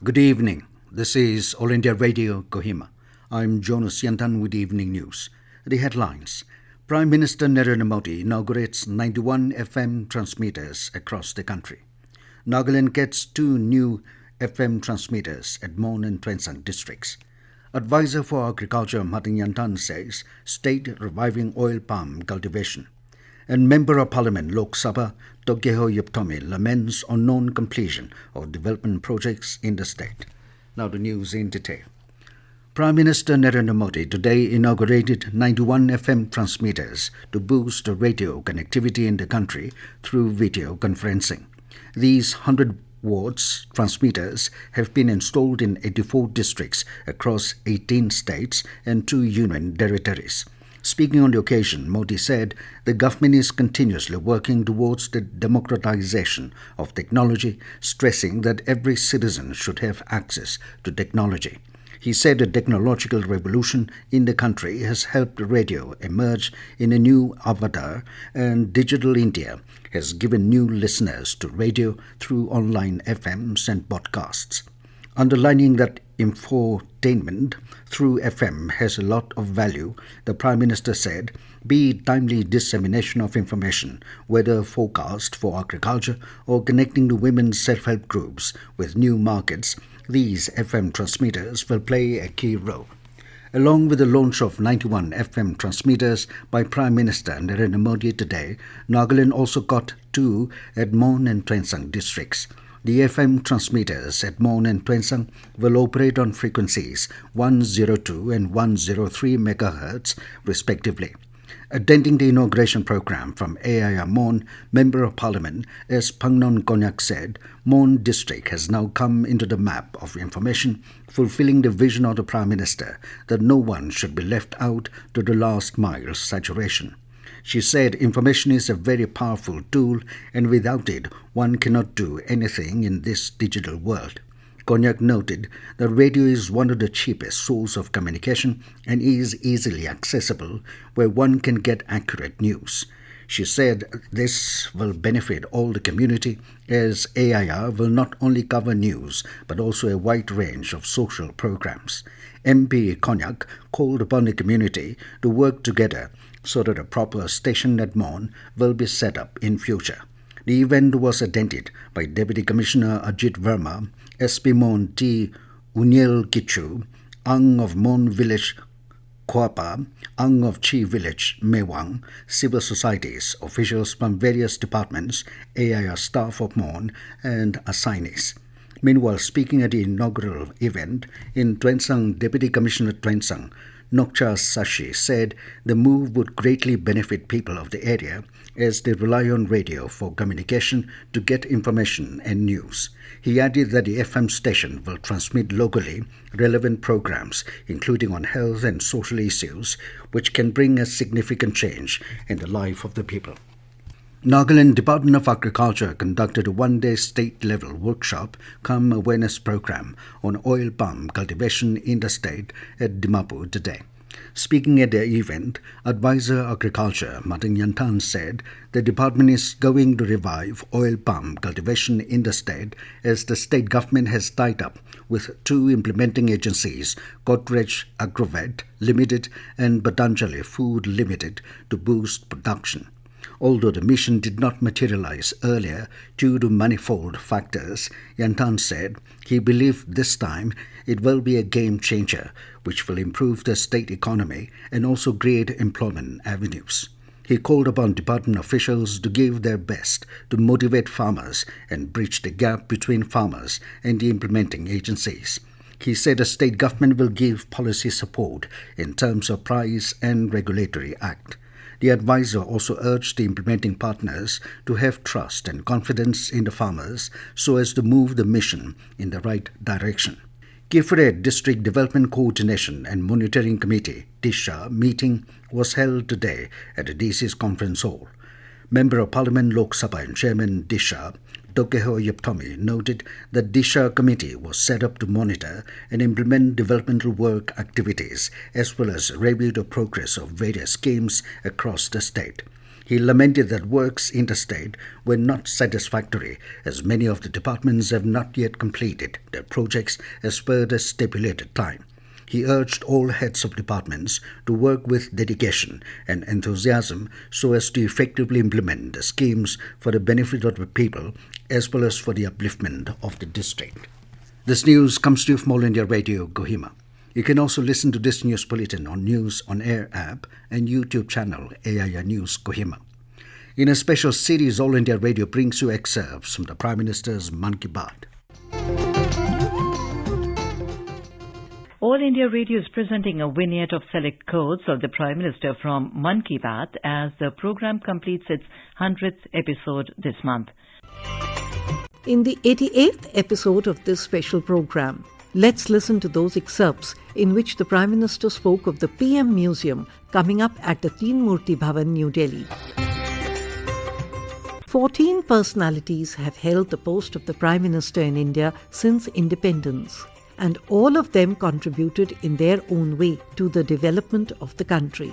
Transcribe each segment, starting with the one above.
Good evening. This is All India Radio, Kohima. I'm Jonas Yanthan with Evening News. The headlines. Prime Minister Narendra Modi inaugurates 91 FM transmitters across the country. Nagaland gets 2 new FM transmitters at Mon and Tuensang districts. Advisor for Agriculture Mathung Yanthan says state reviving oil palm cultivation. And Member of Parliament Lok Sabha Tokheho Yepthomi laments on non-completion of development projects in the state. Now the news in detail. Prime Minister Narendra Modi today inaugurated 91 FM transmitters to boost radio connectivity in the country through video conferencing. These 100 watts transmitters have been installed in 84 districts across 18 states and 2 union territories. Speaking on the occasion, Modi said the government is continuously working towards the democratization of technology, stressing that every citizen should have access to technology. He said the technological revolution in the country has helped radio emerge in a new avatar, and Digital India has given new listeners to radio through online FMs and podcasts. Underlining that infotainment through FM has a lot of value, the Prime Minister said, be it timely dissemination of information, whether forecast for agriculture or connecting the women's self-help groups with new markets, these FM transmitters will play a key role. Along with the launch of 91 FM transmitters by Prime Minister Narendra Modi today, Nagaland also got 2 at Mon and Tuensang districts. The FM transmitters at Mon and Tuensang will operate on frequencies 102 and 103 MHz respectively. Attending the inauguration program from AIR Mon, Member of Parliament S. Phangnon Konyak said, Mon district has now come into the map of information, fulfilling the vision of the Prime Minister that no one should be left out to the last mile saturation. She said information is a very powerful tool, and without it, one cannot do anything in this digital world. Konyak noted that radio is one of the cheapest sources of communication and is easily accessible, where one can get accurate news. She said this will benefit all the community, as AIR will not only cover news but also a wide range of social programs. MP Konyak called upon the community to work together so that a proper station at Mon will be set up in future. The event was attended by Deputy Commissioner Ajit Verma, SP Mon T. Unyel Kichu, Ang of Mon Village Kuapa, Ang of Chi Village Mewang, civil societies, officials from various departments, AIR staff of Mon, and assignees. Meanwhile, speaking at the inaugural event in Tuensang, Deputy Commissioner Tuensang, Nokcha Sashi said the move would greatly benefit people of the area as they rely on radio for communication to get information and news. He added that the FM station will transmit locally relevant programs, including on health and social issues, which can bring a significant change in the life of the people. Nagaland Department of Agriculture conducted a one-day state-level workshop cum awareness program on oil palm cultivation in the state at Dimapur today. Speaking at the event, Advisor Agriculture Mathung Yanthan said the department is going to revive oil palm cultivation in the state, as the state government has tied up with 2 implementing agencies, Godrej Agrovet Limited and Patanjali Food Limited, to boost production. Although the mission did not materialize earlier due to manifold factors, Yanthan said he believed this time it will be a game changer which will improve the state economy and also create employment avenues. He called upon department officials to give their best to motivate farmers and bridge the gap between farmers and the implementing agencies. He said the state government will give policy support in terms of price and regulatory act. The advisor also urged the implementing partners to have trust and confidence in the farmers so as to move the mission in the right direction. Kifre District Development Coordination and Monitoring Committee (DISHA) meeting was held today at the DC's conference hall. Member of Parliament Lok Sabha and Chairman DISHA, Tokheho Yepthomi, noted that DISHA committee was set up to monitor and implement developmental work activities as well as review the progress of various schemes across the state. He lamented that works interstate were not satisfactory, as many of the departments have not yet completed their projects as per the stipulated time. He urged all heads of departments to work with dedication and enthusiasm so as to effectively implement the schemes for the benefit of the people as well as for the upliftment of the district. This news comes to you from All India Radio, Kohima. You can also listen to this news bulletin on News on Air app and YouTube channel AIR News Kohima. In a special series, All India Radio brings you excerpts from the Prime Minister's Mon Ki Baat. All India Radio is presenting a vignette of select quotes of the Prime Minister from Mon Ki Baat as the program completes its 100th episode this month. In the 88th episode of this special program, let's listen to those excerpts in which the Prime Minister spoke of the PM Museum coming up at the Teen Murti Bhavan, New Delhi. 14 personalities have held the post of the Prime Minister in India since independence, and all of them contributed in their own way to the development of the country.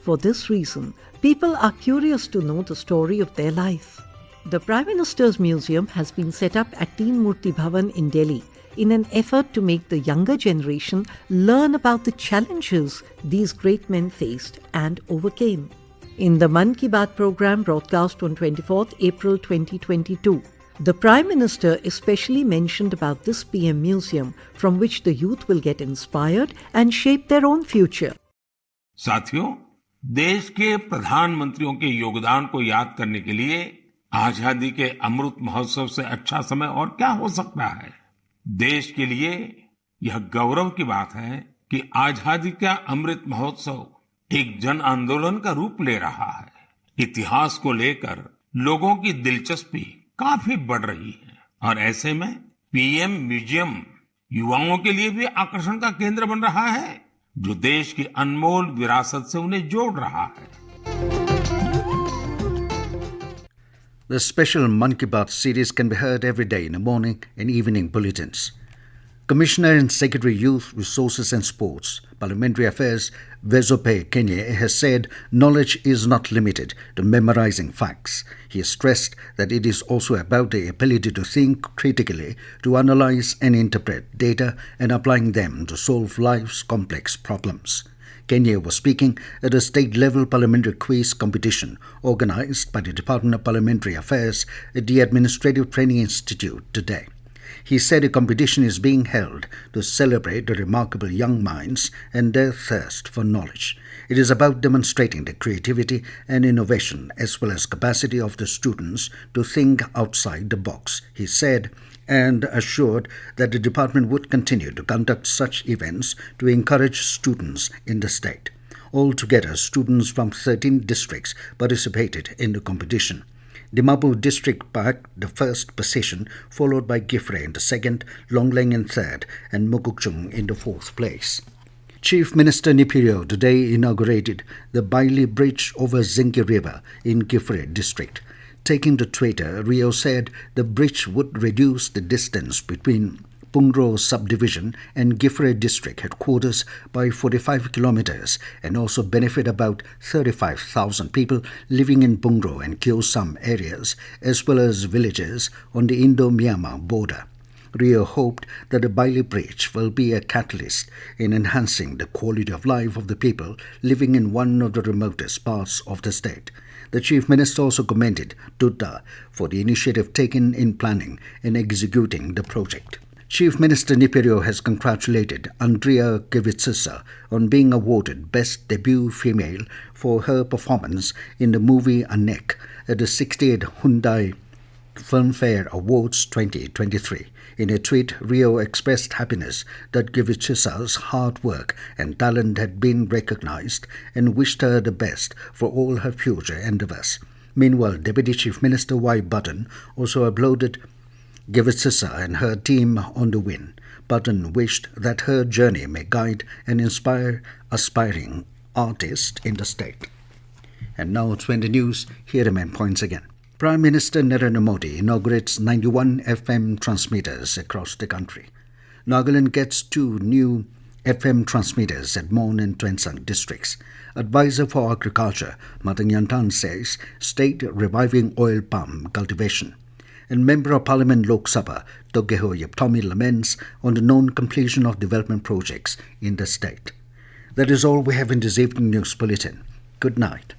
For this reason, people are curious to know the story of their life. The Prime Minister's Museum has been set up at Teen Murti Bhavan in Delhi in an effort to make the younger generation learn about the challenges these great men faced and overcame. In the Mon Ki Baat program broadcast on 24th April 2022, the Prime Minister especially mentioned about this PM Museum from which the youth will get inspired and shape their own future. साथियों, देश के प्रधानमंत्रियों के योगदान को याद करने के लिए आजादी के अमृत महोत्सव से अच्छा समय और क्या हो सकता है। देश के लिए यह गौरव की बात है कि आजादी का अमृत महोत्सव एक जन आंदोलन का रूप ले रहा है। इतिहास को लेकर लोगों की दिलचस्पी काफी बढ़ रही है और ऐसे में पीएम म्यूजियम युवाओं के लिए भी आकर्षण का केंद्र बन रहा है, जो देश की अनमोल विरासत से उन्हें जोड़ रहा है। The special Mon Ki Baat series can be heard every day in the morning and evening bulletins. Commissioner and Secretary Youth, Resources and Sports, Parliamentary Affairs, Vezope Kenye has said knowledge is not limited to memorizing facts. He has stressed that it is also about the ability to think critically, to analyze and interpret data and applying them to solve life's complex problems. Kenya was speaking at a state-level parliamentary quiz competition organized by the Department of Parliamentary Affairs at the Administrative Training Institute today. He said a competition is being held to celebrate the remarkable young minds and their thirst for knowledge. It is about demonstrating the creativity and innovation as well as capacity of the students to think outside the box, he said, and assured that the department would continue to conduct such events to encourage students in the state. Altogether, students from 13 districts participated in the competition. Dimapur district bagged the first position, followed by Gifre in the second, Longleng in third, and Mukukchung in the fourth place. Chief Minister Nipirio today inaugurated the Bailey Bridge over Zinki River in Gifre district. Taking to Twitter, Rio said the bridge would reduce the distance between Pungro subdivision and Gifre district headquarters by 45 kilometers and also benefit about 35,000 people living in Pungro and Kyosam areas as well as villages on the Indo-Myanmar border. Rio hoped that the Bailey Bridge will be a catalyst in enhancing the quality of life of the people living in one of the remotest parts of the state. The Chief Minister also commended Dutta for the initiative taken in planning and executing the project. Chief Minister Nipirio has congratulated Andrea Givitsisa on being awarded Best Debut Female for her performance in the movie Anek at the 68th Hyundai Filmfare Awards 2023. In a tweet, Rio expressed happiness that Givitsisa's hard work and talent had been recognized and wished her the best for all her future endeavors. Meanwhile, Deputy Chief Minister Y. Button also applauded Givitsisa and her team on the win. Button wished that her journey may guide and inspire aspiring artists in the state. And now to end the news, here are the main points again. Prime Minister Narendra Modi inaugurates 91 FM transmitters across the country. Nagaland gets 2 new FM transmitters at Mon and Tuensang districts. Advisor for Agriculture Mathung Yanthan says state reviving oil palm cultivation. And Member of Parliament Lok Sabha Tokheho Yepthomi laments on the non-completion of development projects in the state. That is all we have in this evening news bulletin. Good night.